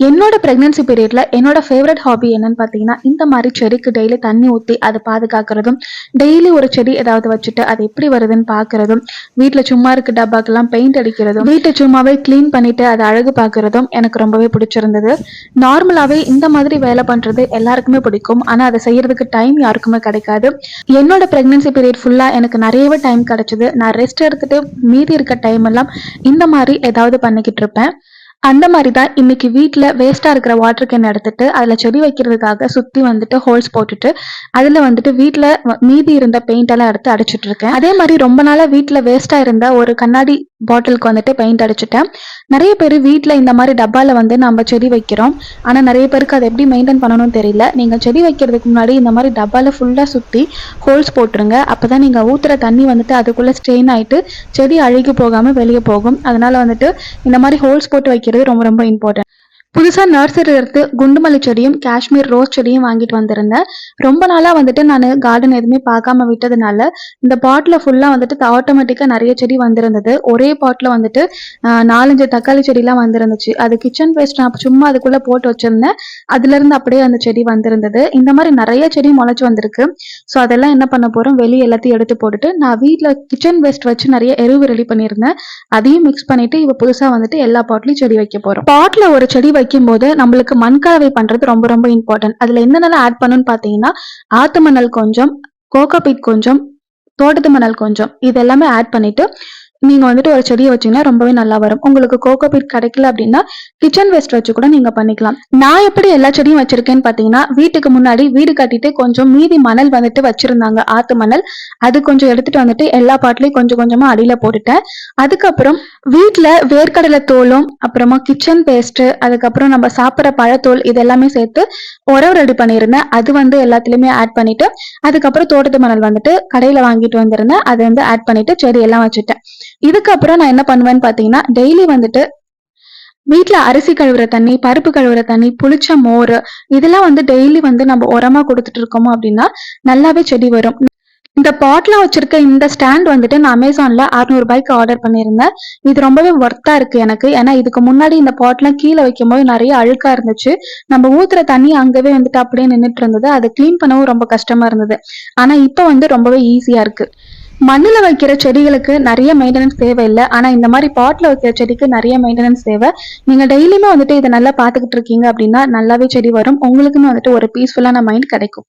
என்னோட பிரெக்னன்சி பீரியட்ல என்னோட ஃபேவரட் ஹாபி என்னன்னு பார்த்தீங்கன்னா, இந்த மாதிரி செடிக்கு டெய்லி தண்ணி ஊத்தி அதை பாதுகாக்கிறதும், டெய்லி ஒரு செடி ஏதாவது வச்சுட்டு அது எப்படி வருதுன்னு பார்க்கறதும், வீட்ல சும்மா இருக்க டப்பாக்கெல்லாம் பெயிண்ட் அடிக்கிறதும், வீட்டை சும்மாவே கிளீன் பண்ணிட்டு அதை அழகு பார்க்கறதும் எனக்கு ரொம்பவே பிடிச்சிருந்தது. நார்மலாவே இந்த மாதிரி வேலை பண்றது எல்லாருக்குமே பிடிக்கும். ஆனா அதை செய்யறதுக்கு டைம் யாருக்குமே கிடைக்காது. என்னோட பிரெக்னன்சி பீரியட் ஃபுல்லா எனக்கு நிறையவே டைம் கிடைச்சது. நான் ரெஸ்ட் எடுத்துட்டு மீதி இருக்க டைம் எல்லாம் இந்த மாதிரி ஏதாவது பண்ணிக்கிட்டு இருப்பேன். அந்த மாதிரி தான் இன்னைக்கு வீட்டில் வேஸ்ட்டாக இருக்கிற வாட்டர் கேன் எடுத்துட்டு அதில் செடி வைக்கிறதுக்காக சுற்றி வந்துட்டு ஹோல்ஸ் போட்டுட்டு அதில் வந்துட்டு வீட்டில் மீதி இருந்த பெயிண்ட் எல்லாம் எடுத்து அடிச்சுட்டு இருக்கேன். அதே மாதிரி ரொம்ப நாளாக வீட்டில் வேஸ்ட்டாக இருந்த ஒரு கண்ணாடி பாட்டிலுக்கு வந்துட்டு பெயிண்ட் அடிச்சுட்டேன். நிறைய பேர் வீட்டில் இந்த மாதிரி டப்பாவில் வந்து நம்ம செடி வைக்கிறோம். ஆனால் நிறைய பேருக்கு அதை எப்படி மெயின்டைன் பண்ணணும்னு தெரியல. நீங்கள் செடி வைக்கிறதுக்கு முன்னாடி இந்த மாதிரி டப்பாவில் ஃபுல்லாக சுற்றி ஹோல்ஸ் போட்டுருங்க. அப்போ தான் நீங்கள் ஊற்றுற தண்ணி வந்துட்டு அதுக்குள்ளே ஸ்ட்ரெயின் ஆகிட்டு செடி அழுகி போகாமல் வெளியே போகும். அதனால் வந்துட்டு இந்த மாதிரி ஹோல்ஸ் போட்டு வைக்கிறது ரொம்ப ரொம்ப இம்பார்ட்டன்ட். புதுசாக நர்சரியில இருந்து குண்டுமல்லி செடியும் காஷ்மீர் ரோஸ் செடியும் வாங்கிட்டு வந்திருந்தேன். ரொம்ப நாளாக வந்துட்டு நான் கார்டன் எதுவுமே பார்க்காம விட்டதுனால இந்த பாட்டில் ஃபுல்லாக வந்துட்டு ஆட்டோமேட்டிக்காக நிறைய செடி வந்திருந்தது. ஒரே பாட்டில் வந்துட்டு 4-5 தக்காளி செடிலாம் வந்திருந்துச்சு. அது கிச்சன் வேஸ்ட் நான் சும்மா அதுக்குள்ளே போட்டு வச்சிருந்தேன். அதுலேருந்து அப்படியே அந்த செடி வந்திருந்தது. இந்த மாதிரி நிறைய செடி முளைச்சி வந்திருக்கு. ஸோ அதெல்லாம் என்ன பண்ண போகிறோம், வெளியே எல்லாத்தையும் எடுத்து போட்டுட்டு நான் வீட்டில் கிச்சன் வேஸ்ட் வச்சு நிறைய எருவு ரெடி பண்ணியிருந்தேன். அதையும் மிக்ஸ் பண்ணிட்டு இப்போ புதுசாக வந்துட்டு எல்லா பாட்டிலையும் செடி வைக்க போகிறோம். பாட்டில் ஒரு செடி வைக்கும்போது நம்மளுக்கு மண் கலவை பண்றது ரொம்ப ரொம்ப இம்பார்ட்டன்ட். அதுல என்னென்னலாம் ஆட் பண்ணணும்னு பாத்தீங்கன்னா, ஆத்து மணல் கொஞ்சம், கோகோபீட் கொஞ்சம், தோட்டத்து மணல் கொஞ்சம், இது எல்லாமே ஆட் பண்ணிட்டு நீங்க வந்துட்டு ஒரு செடியை வச்சீங்கன்னா ரொம்பவே நல்லா வரும். உங்களுக்கு கோகோபீட் கிடைக்கல அப்படின்னா கிச்சன் வேஸ்ட் வச்சு கூட நீங்க பண்ணிக்கலாம். நான் எப்படி எல்லா செடியும் வச்சிருக்கேன்னு பாத்தீங்கன்னா, வீட்டுக்கு முன்னாடி வீடு கட்டிட்டு கொஞ்சம் மீதி மணல் வந்துட்டு வச்சிருந்தாங்க, ஆத்து மணல். அது கொஞ்சம் எடுத்துட்டு வந்துட்டு எல்லா பாட்டிலையும் கொஞ்சம் கொஞ்சமா அடியில போட்டுட்டேன். அதுக்கப்புறம் வீட்டுல வேர்க்கடலை தோலும், அப்புறமா கிச்சன் பேஸ்ட், அதுக்கப்புறம் நம்ம சாப்பிட்ற பழத்தோல், இது எல்லாமே சேர்த்து உரம் ரெடி பண்ணியிருந்தேன். அது வந்து எல்லாத்துலயுமே ஆட் பண்ணிட்டு அதுக்கப்புறம் தோட்டத்து மணல் வந்துட்டு கடையில வாங்கிட்டு வந்திருந்தேன். அதை வந்து ஆட் பண்ணிட்டு செடி எல்லாம் வச்சுட்டேன். இதுக்கப்புறம் நான் என்ன பண்ணுவேன்னு பாத்தீங்கன்னா, டெய்லி வந்துட்டு வீட்டுல அரிசி கழுவுற தண்ணி, பருப்பு கழுவுற தண்ணி, புளிச்ச மோர், இதெல்லாம் வந்து டெய்லி வந்து நம்ம உரமா கொடுத்துட்டு இருக்கோமோ அப்படின்னா நல்லாவே செடி வரும். இந்த பாட்லாம் வச்சிருக்க இந்த ஸ்டாண்ட் வந்துட்டு நான் அமேசான்ல 600 ரூபாய்க்கு ஆர்டர் பண்ணியிருந்தேன். இது ரொம்பவே ஒர்த்தா இருக்கு எனக்கு. ஏன்னா இதுக்கு முன்னாடி இந்த பாட்லாம் கீழே வைக்கும் போது நிறைய அழுக்கா இருந்துச்சு. நம்ம ஊத்துற தண்ணி அங்கவே வந்துட்டு அப்படியே நின்றுட்டு இருந்தது. அதை கிளீன் பண்ணவும் ரொம்ப கஷ்டமா இருந்தது. ஆனா இப்ப வந்து ரொம்பவே ஈஸியா இருக்கு. மண்ணில் வைக்கிற செடிகளுக்கு நிறைய மெயின்டெனன்ஸ் தேவையில்லை. ஆனால் இந்த மாதிரி பாட்டில் வைக்கிற செடிக்கு நிறைய மெயின்டெனன்ஸ் தேவை. நீங்கள் டெய்லியுமே வந்துட்டு இதை நல்லா பார்த்துக்கிட்டு இருக்கீங்க அப்படின்னா நல்லாவே செடி வரும். உங்களுக்குன்னு வந்துட்டு ஒரு பீஸ்ஃபுல்லான மைண்ட் கிடைக்கும்.